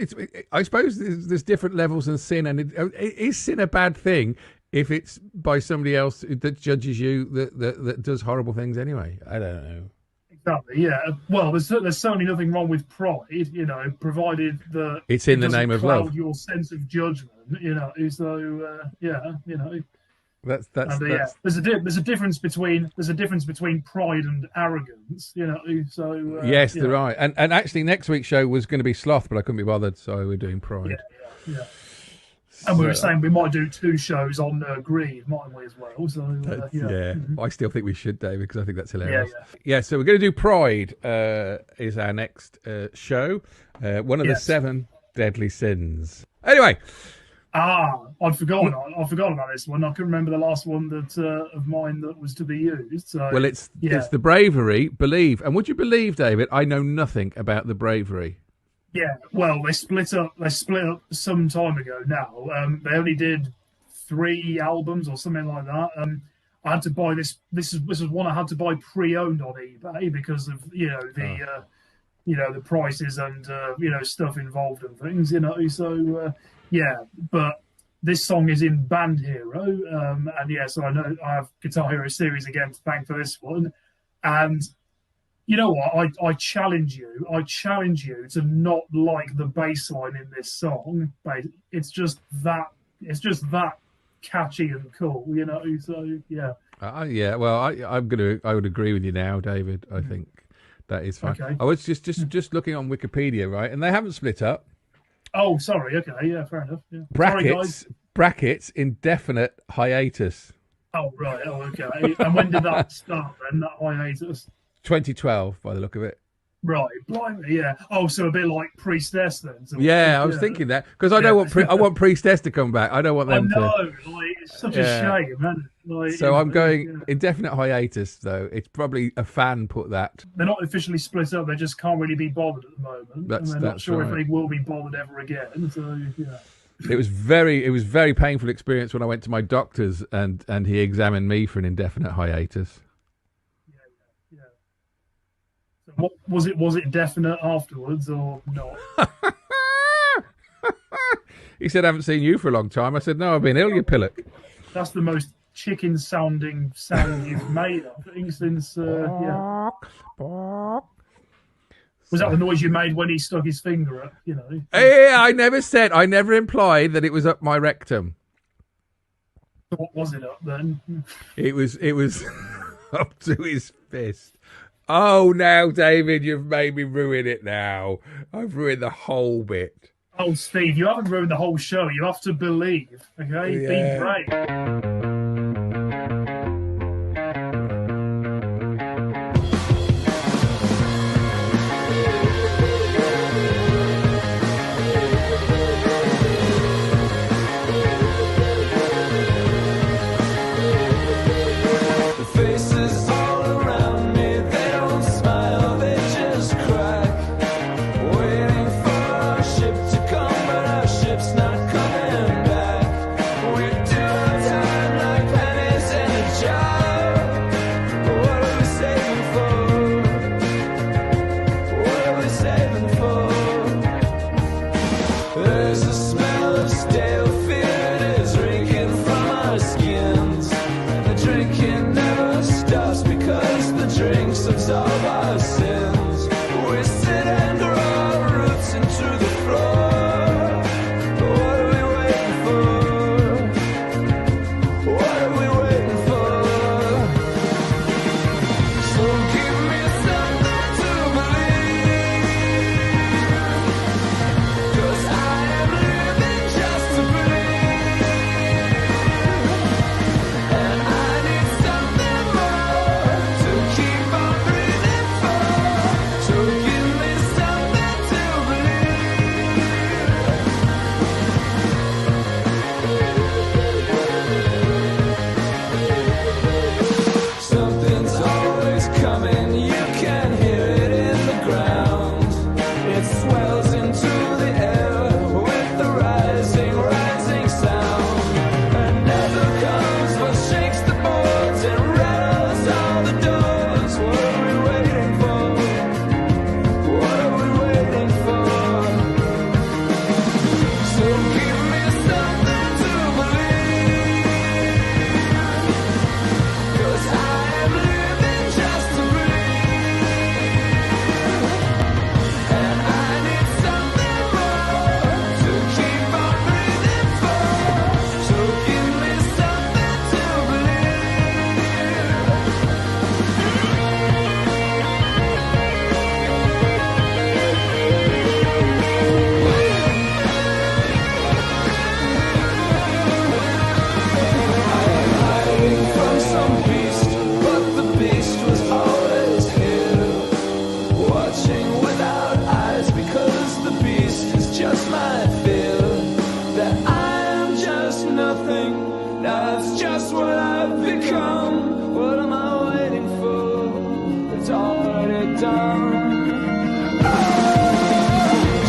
[SPEAKER 1] I suppose there's different levels of sin, and is sin a bad thing if it's by somebody else that judges you that does horrible things anyway? I don't know.
[SPEAKER 2] Exactly. Yeah. Well, there's certainly nothing wrong with pride, provided that
[SPEAKER 1] it's in the name of love.
[SPEAKER 2] Your sense of judgment, So
[SPEAKER 1] That's
[SPEAKER 2] yeah. There's a difference between pride and arrogance, So
[SPEAKER 1] yes, they're right. And actually, next week's show was going to be sloth, but I couldn't be bothered, so we're doing pride.
[SPEAKER 2] Yeah. And we were saying we might do 2 shows on greed, mightn't we, as well? So
[SPEAKER 1] I still think we should, David, because I think that's hilarious. Yeah. So we're going to do Pride. Is our next show. One of the 7 deadly sins. Anyway.
[SPEAKER 2] I'd forgotten about this one. I couldn't remember the last one of mine that was to be used. So,
[SPEAKER 1] well, it's the Bravery, Believe. And would you believe, David, I know nothing about the Bravery.
[SPEAKER 2] Yeah, well, they split up some time ago now. They only did 3 albums or something like that. I had to buy this. This is one I had to buy pre-owned on eBay because of the prices and stuff involved and things. So but this song is in Band Hero, and so I have Guitar Hero series again to thank for this one, and. You know what? I challenge you. To not like the bass line in this song. It's just that catchy and cool. So yeah.
[SPEAKER 1] Well, I would agree with you now, David. I think that is fine.
[SPEAKER 2] Okay.
[SPEAKER 1] I was just looking on Wikipedia, right, and they haven't split up.
[SPEAKER 2] Oh, sorry. Okay, yeah, fair enough. Yeah.
[SPEAKER 1] Brackets indefinite hiatus.
[SPEAKER 2] Oh right. Oh okay. And when did that start? Then that hiatus.
[SPEAKER 1] 2012, by the look of it.
[SPEAKER 2] Right, blimey, yeah. Oh, so a bit like Priestess then. So
[SPEAKER 1] I was thinking that because I want Priestess to come back. I don't want them to.
[SPEAKER 2] It's such a shame, man.
[SPEAKER 1] So I'm going indefinite hiatus, though. It's probably a fan put that.
[SPEAKER 2] They're not officially split up. They just can't really be bothered at the moment, and they're not sure if they will be bothered ever again. So yeah.
[SPEAKER 1] It was very painful experience when I went to my doctor's and he examined me for an indefinite hiatus.
[SPEAKER 2] What was it? Was it definite afterwards or not?
[SPEAKER 1] He said, "I haven't seen you for a long time." I said, "No, I've been ill, you pillock."
[SPEAKER 2] That's the most chicken-sounding sound you've made, I think, since Was that the noise you made when he stuck his finger up?
[SPEAKER 1] Yeah, I never implied that it was up my rectum.
[SPEAKER 2] What was it up then?
[SPEAKER 1] It was up to his fist. Oh, now, David, you've made me ruin it now. I've ruined the whole bit.
[SPEAKER 2] Oh, Steve, you haven't ruined the whole show. You have to believe, okay?
[SPEAKER 1] Yeah.
[SPEAKER 2] Be brave.
[SPEAKER 3] Ship's not coming back. We're forgiveness of our sins. We sit and grow our roots into the floor. What are we waiting for? What are we waiting for? So give me something to believe, 'cause I am living just to believe, and I need something more to keep on breathing for. So give me something to believe. Something's always coming, you can hear it in the ground. It swells into the air with the rising sound. Another comes but shakes the boards and rattles all the doors. What are we waiting for? What are we waiting for? So give me something to believe, 'cause I am living just to breathe, and I need something more to keep on breathing for. So give me something to hiding from some beast, but the beast was always here, watching without eyes, because the beast is just my fear, that I am just nothing, that's just what I've become. What am I waiting for? It's already done.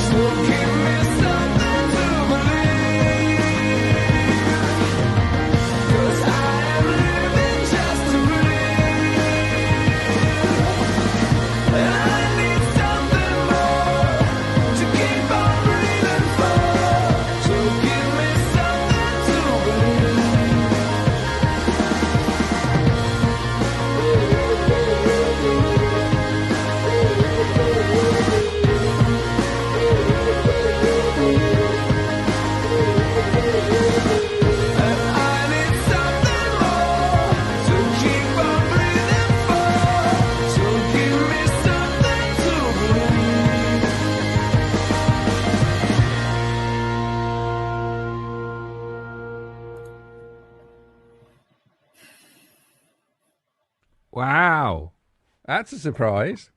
[SPEAKER 3] So give me something to believe, 'cause I am living just to breathe, and I need something more to keep on breathing for. So give me something to believe. And I need something more to keep on breathing for. So give me something to believe.
[SPEAKER 1] Wow, that's a surprise.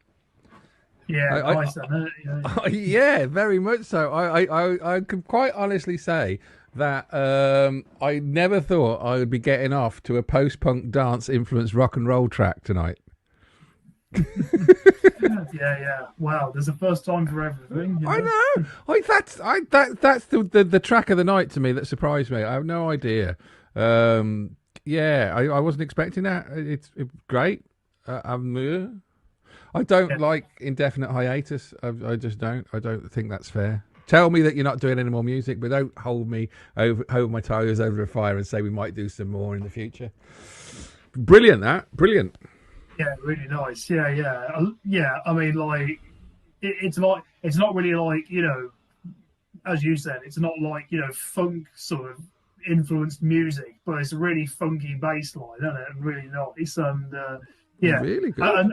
[SPEAKER 2] Yeah,
[SPEAKER 1] I-
[SPEAKER 2] nice. Yeah.
[SPEAKER 1] Yeah, very much so. I can quite honestly say that I never thought I would be getting off to a post-punk dance influenced rock and roll track tonight.
[SPEAKER 2] Yeah. Wow, there's a first time for everything. You
[SPEAKER 1] I
[SPEAKER 2] know?
[SPEAKER 1] know. That's the track of the night to me that surprised me. I have no idea. Yeah, I wasn't expecting that. It's great. I don't
[SPEAKER 2] Yeah.
[SPEAKER 1] like indefinite hiatus. I just don't. I don't think that's fair. Tell me that you're not doing any more music, but don't hold my tires over a fire and say we might do some more in the future. Brilliant, brilliant.
[SPEAKER 2] Yeah, really nice. Yeah. I mean, like, it's not really like, you know, as you said, it's not like, you know, funk sort of influenced music, but it's a really funky bass line, isn't it? Really nice, and yeah,
[SPEAKER 1] Really good.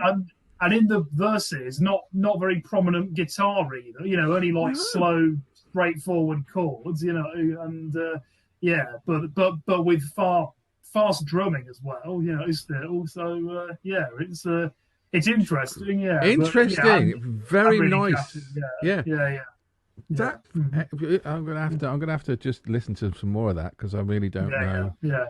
[SPEAKER 2] And in the verses, not very prominent guitar either. You know, only like slow, straightforward chords. You know, and yeah, but with fast drumming as well. You know, still. So yeah, it's interesting. Yeah,
[SPEAKER 1] Interesting.
[SPEAKER 2] But, yeah,
[SPEAKER 1] Very
[SPEAKER 2] I'm really
[SPEAKER 1] nice.
[SPEAKER 2] gutted,
[SPEAKER 1] Yeah.
[SPEAKER 2] yeah.
[SPEAKER 1] That I'm gonna have to just listen to some more of that because I really don't know.
[SPEAKER 2] Yeah.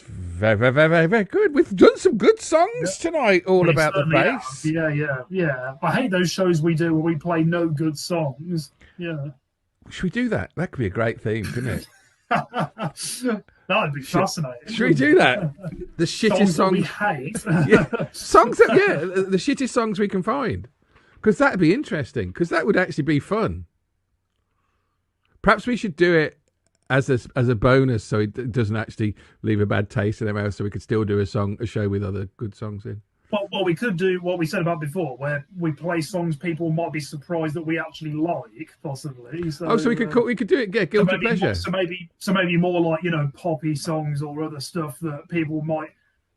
[SPEAKER 1] Very, very, very, very, very good. We've done some good songs tonight, all
[SPEAKER 2] We
[SPEAKER 1] about the
[SPEAKER 2] certainly
[SPEAKER 1] bass.
[SPEAKER 2] have. Yeah. I hate those shows we do where we play no good songs. Yeah.
[SPEAKER 1] Should we do that? That could be a great theme, couldn't it?
[SPEAKER 2] That would be fascinating.
[SPEAKER 1] Should we do that? The shittest
[SPEAKER 2] Songs that we
[SPEAKER 1] songs.
[SPEAKER 2] hate.
[SPEAKER 1] The shittest songs we can find. Because that'd be interesting. Because that would actually be fun. Perhaps we should do it as a bonus, so it doesn't actually leave a bad taste in their mouth. So we could still do a show with other good songs in.
[SPEAKER 2] What we could do, what we said about before, where we play songs people might be surprised that we actually like, possibly. So,
[SPEAKER 1] So we could do it. Get guilty pleasure.
[SPEAKER 2] So maybe more like poppy songs or other stuff that people might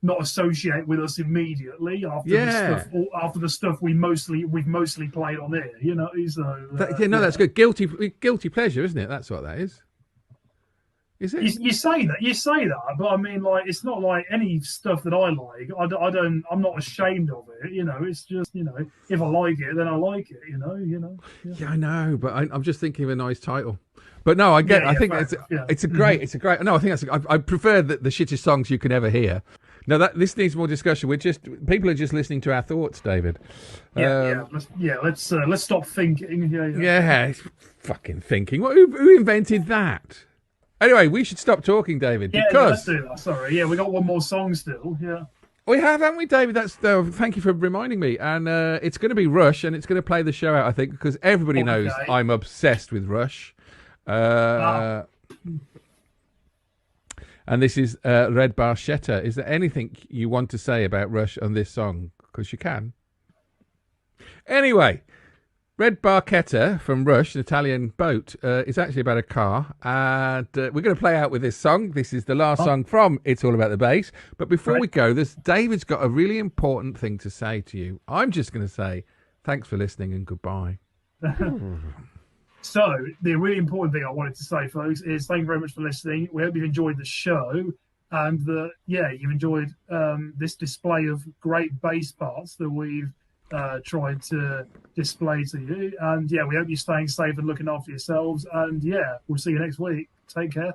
[SPEAKER 2] not associate with us immediately after the stuff we've mostly played on here. So
[SPEAKER 1] that's good. Guilty pleasure, isn't it? That's what that is. Is it?
[SPEAKER 2] You say that, but I mean, like, it's not like any stuff that I like. I'm not ashamed of it. It's just, if I like it, then I like it. Yeah.
[SPEAKER 1] Yeah, I know, but I'm just thinking of a nice title. But no, I get. I think it's a great. No, I think I prefer the shittest songs you can ever hear. No, this needs more discussion. People are just listening to our thoughts, David.
[SPEAKER 2] Let's stop thinking.
[SPEAKER 1] Yeah, fucking thinking. Who invented that? Anyway, we should stop talking, David.
[SPEAKER 2] Because let's do that. Sorry, we got one more song still. Yeah,
[SPEAKER 1] we have, haven't we, David? Thank you for reminding me. And it's going to be Rush, and it's going to play the show out, I think, because everybody knows I'm obsessed with Rush. And this is Red Barchetta. Is there anything you want to say about Rush on this song? Because you can. Anyway. Red Barchetta from Rush, an Italian boat, is actually about a car. And we're going to play out with this song. This is the last song from It's All About the Bass. But before we go, David's got a really important thing to say to you. I'm just going to say thanks for listening and goodbye.
[SPEAKER 2] So, the really important thing I wanted to say, folks, is thank you very much for listening. We hope you've enjoyed the show and that, you've enjoyed this display of great bass parts that we've trying to display to you. And we hope you're staying safe and looking after yourselves. And we'll see you next week. Take care.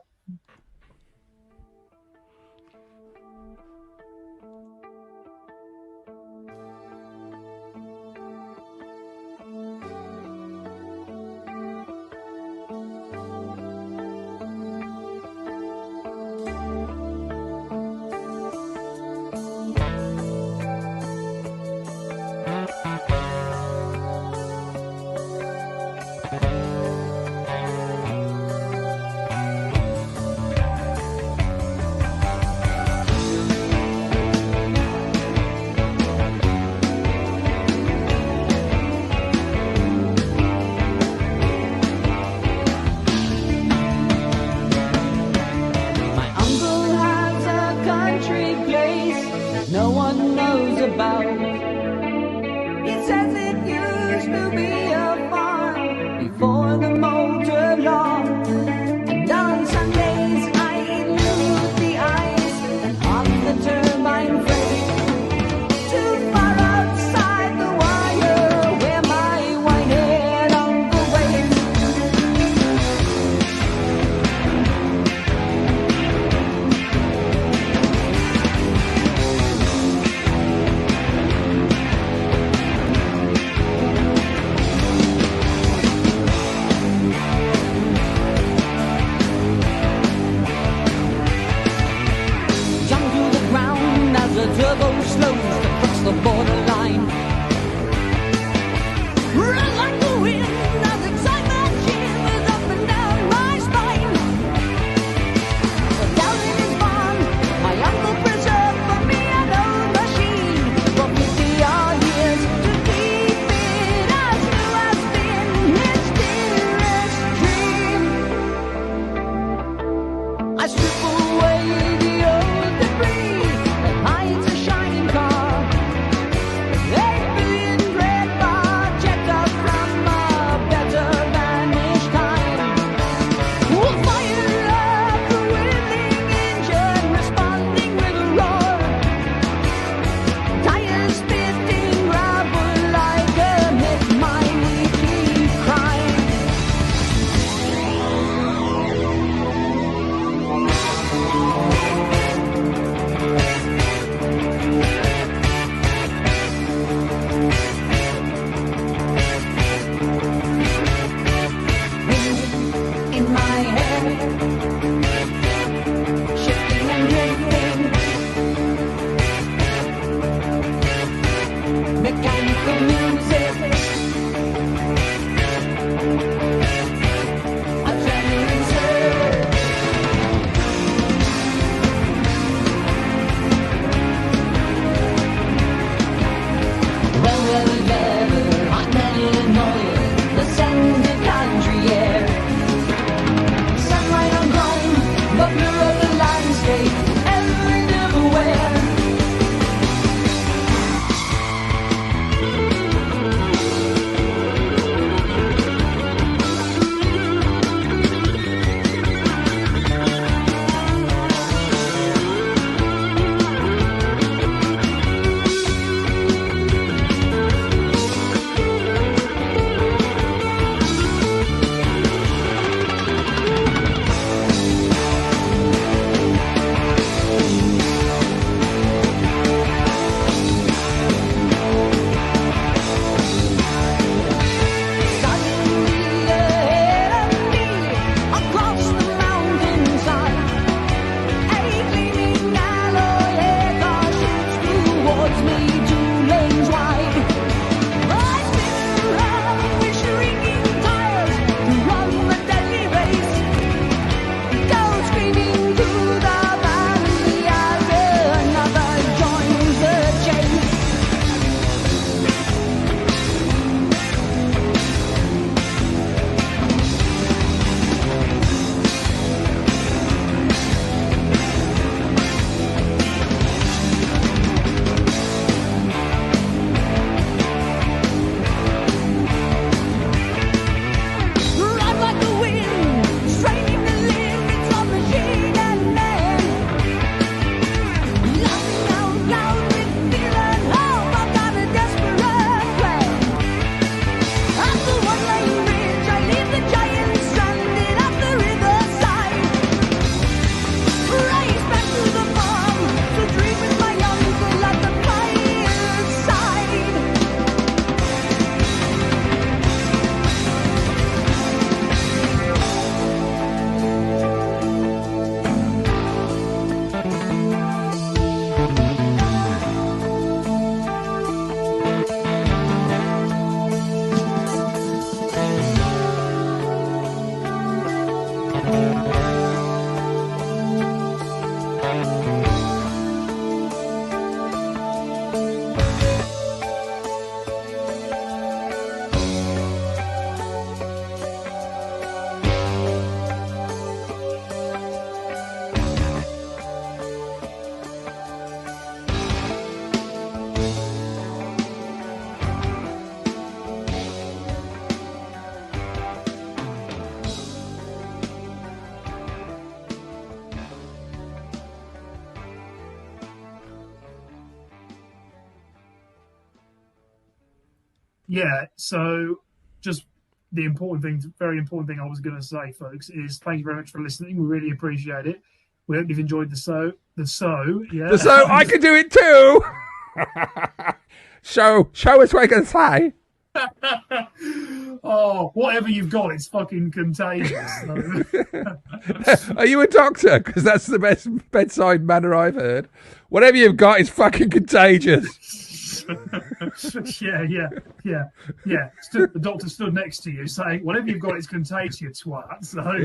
[SPEAKER 2] yeah, so just the important thing, very important thing I was going to say, folks, is thank you very much for listening. We really appreciate it. We hope you've enjoyed the show. Yeah.
[SPEAKER 1] So I can do it too. Show us what I can say.
[SPEAKER 2] Oh, whatever you've got, it's fucking contagious. So.
[SPEAKER 1] Are you a doctor? Because that's the best bedside manner I've heard. Whatever you've got is fucking contagious.
[SPEAKER 2] yeah. The doctor stood next to you saying, whatever you've got is contagious, you twat. So.